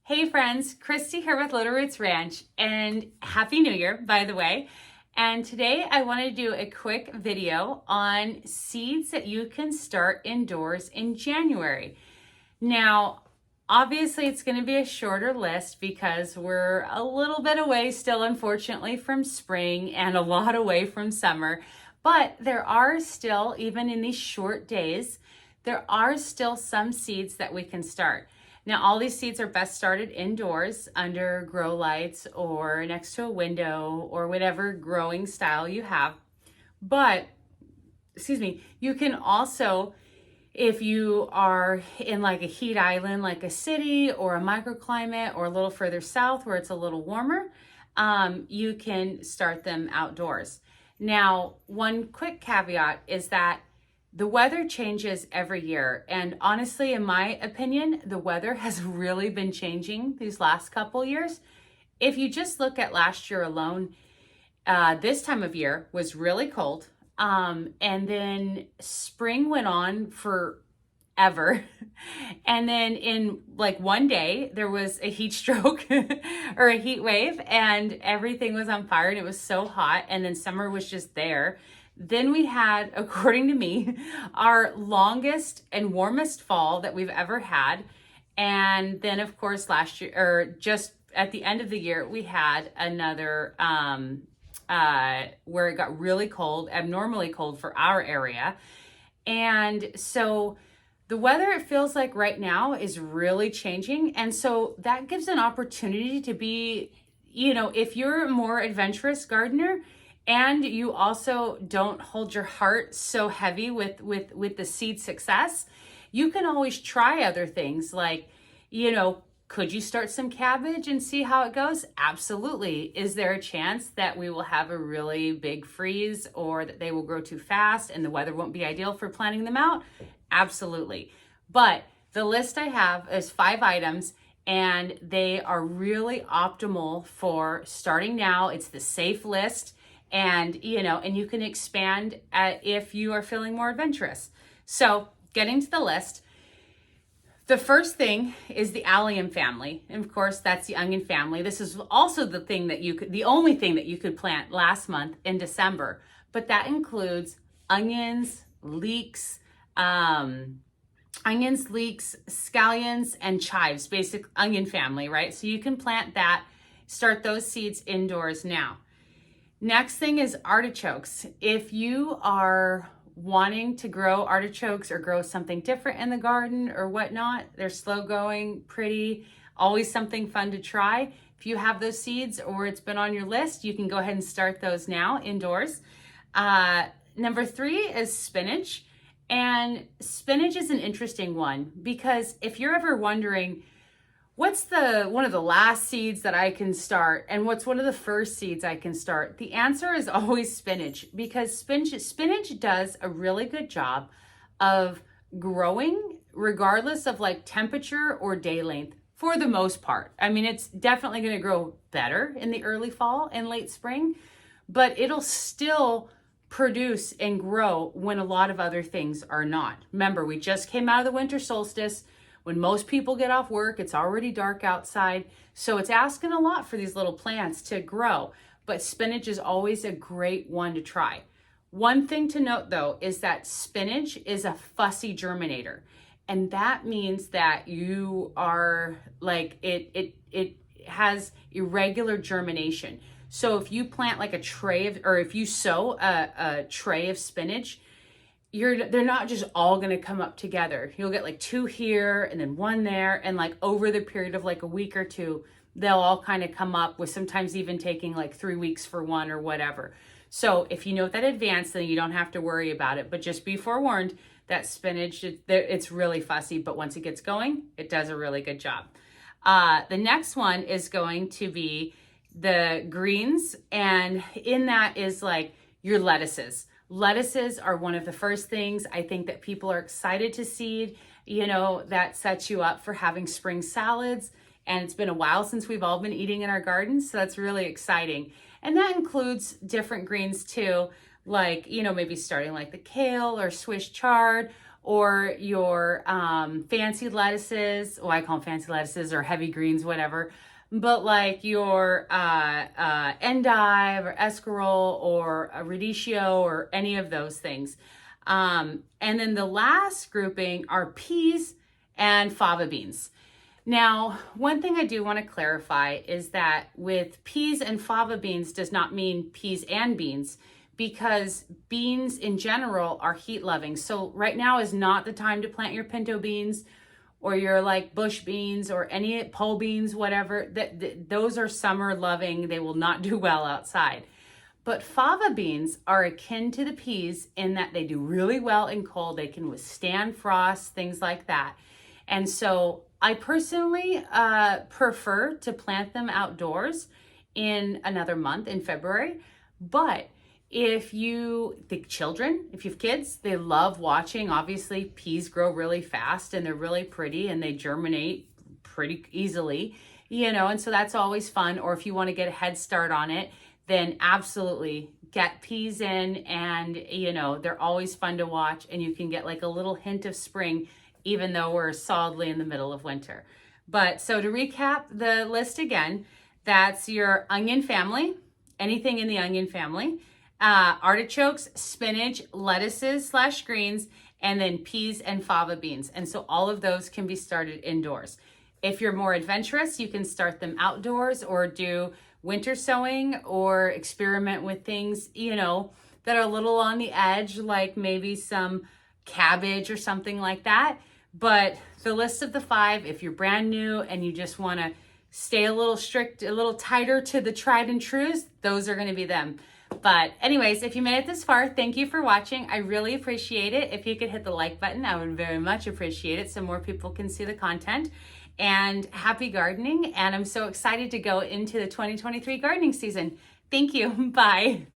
Hey friends, Christy here with Little Roots Ranch, and Happy New Year, by the way. And today I want to do a quick video on seeds that you can start indoors in January. Now, obviously it's going to be a shorter list because we're a little bit away still, unfortunately, from spring and a lot away from summer. But there are still, even in these short days, there are still some seeds that we can start. Now, all these seeds are best started indoors under grow lights or next to a window or whatever growing style you have. But, you can also, if you are in like a heat island, like a city or a microclimate or a little further south where it's a little warmer, you can start them outdoors. Now, one quick caveat is that the weather changes every year. And honestly, in my opinion, the weather has really been changing these last couple years. If you just look at last year alone, this time of year was really cold. And then spring went on forever. And then in like one day, there was a heat stroke or a heat wave and everything was on fire and it was so hot. And then summer was just there. Then we had, according to me, our longest and warmest fall that we've ever had. And then, of course, last year, or just at the end of the year, we had another where it got really cold, abnormally cold for our area. And so the weather, it feels like right now, is really changing. And so that gives an opportunity to be, if you're a more adventurous gardener, and you also don't hold your heart so heavy with the seed success, you can always try other things like, could you start some cabbage and see how it goes? Absolutely. Is there a chance that we will have a really big freeze or that they will grow too fast and the weather won't be ideal for planting them out? Absolutely. But the list I have is 5 items and they are really optimal for starting now. It's the safe list. And, and you can expand if you are feeling more adventurous. So getting to the list, the first thing is the allium family. And of course, that's the onion family. This is also the only thing that you could plant last month in December. But that includes onions, leeks, scallions, and chives, basic onion family, right? So you can plant that, start those seeds indoors now. Next thing is artichokes. If you are wanting to grow artichokes or grow something different in the garden or whatnot, they're slow growing, pretty, always something fun to try. If you have those seeds or it's been on your list, you can go ahead and start those now indoors. Number 3 is spinach. And spinach is an interesting one because if you're ever wondering, what's one of the last seeds that I can start and what's one of the first seeds I can start? The answer is always spinach because spinach does a really good job of growing regardless of like temperature or day length for the most part. I mean, it's definitely going to grow better in the early fall and late spring, but it'll still produce and grow when a lot of other things are not. Remember, we just came out of the winter solstice. When most people get off work, it's already dark outside. So it's asking a lot for these little plants to grow. But spinach is always a great one to try. One thing to note though is that spinach is a fussy germinator. And that means that you are like, it has irregular germination. So if you plant like if you sow a tray of spinach, they're not just all going to come up together. You'll get like 2 here and then 1 there. And like over the period of like a week or 2, they'll all kind of come up with sometimes even taking like 3 weeks for one or whatever. So if you know that advance, then you don't have to worry about it. But just be forewarned that spinach, it's really fussy. But once it gets going, it does a really good job. The next one is going to be the greens. And in that is like your lettuces. Lettuces are one of the first things I think that people are excited to seed, that sets you up for having spring salads. And it's been a while since we've all been eating in our gardens. So that's really exciting. And that includes different greens too, like, maybe starting like the kale or Swiss chard or your fancy lettuces. Oh, I call them fancy lettuces or heavy greens, whatever. But like your endive or escarole or a radicchio or any of those things. And then the last grouping are peas and fava beans. Now, one thing I do want to clarify is that with peas and fava beans does not mean peas and beans, because beans in general are heat loving. So right now is not the time to plant your pinto beans or your like bush beans or any pole beans, whatever. Those are summer loving. They will not do well outside. But fava beans are akin to the peas in that they do really well in cold. They can withstand frost, things like that. And so I personally prefer to plant them outdoors in another month in February. But if you think children, if you have kids, they love watching. Obviously, peas grow really fast and they're really pretty and they germinate pretty easily, and so that's always fun. Or if you want to get a head start on it, then absolutely get peas in, and they're always fun to watch, and you can get like a little hint of spring even though we're solidly in the middle of winter. But so to recap the list again, that's your onion family, anything in the onion family, artichokes, spinach, lettuces / greens, and then peas and fava beans. And so all of those can be started indoors. If you're more adventurous, you can start them outdoors or do winter sowing or experiment with things, that are a little on the edge, like maybe some cabbage or something like that. But the list of the 5, if you're brand new and you just want to stay a little strict, a little tighter to the tried and trues, those are going to be them. But anyways, if you made it this far, thank you for watching. I really appreciate it. If you could hit the like button, I would very much appreciate it so more people can see the content. And happy gardening. And I'm so excited to go into the 2023 gardening season. Thank you. Bye.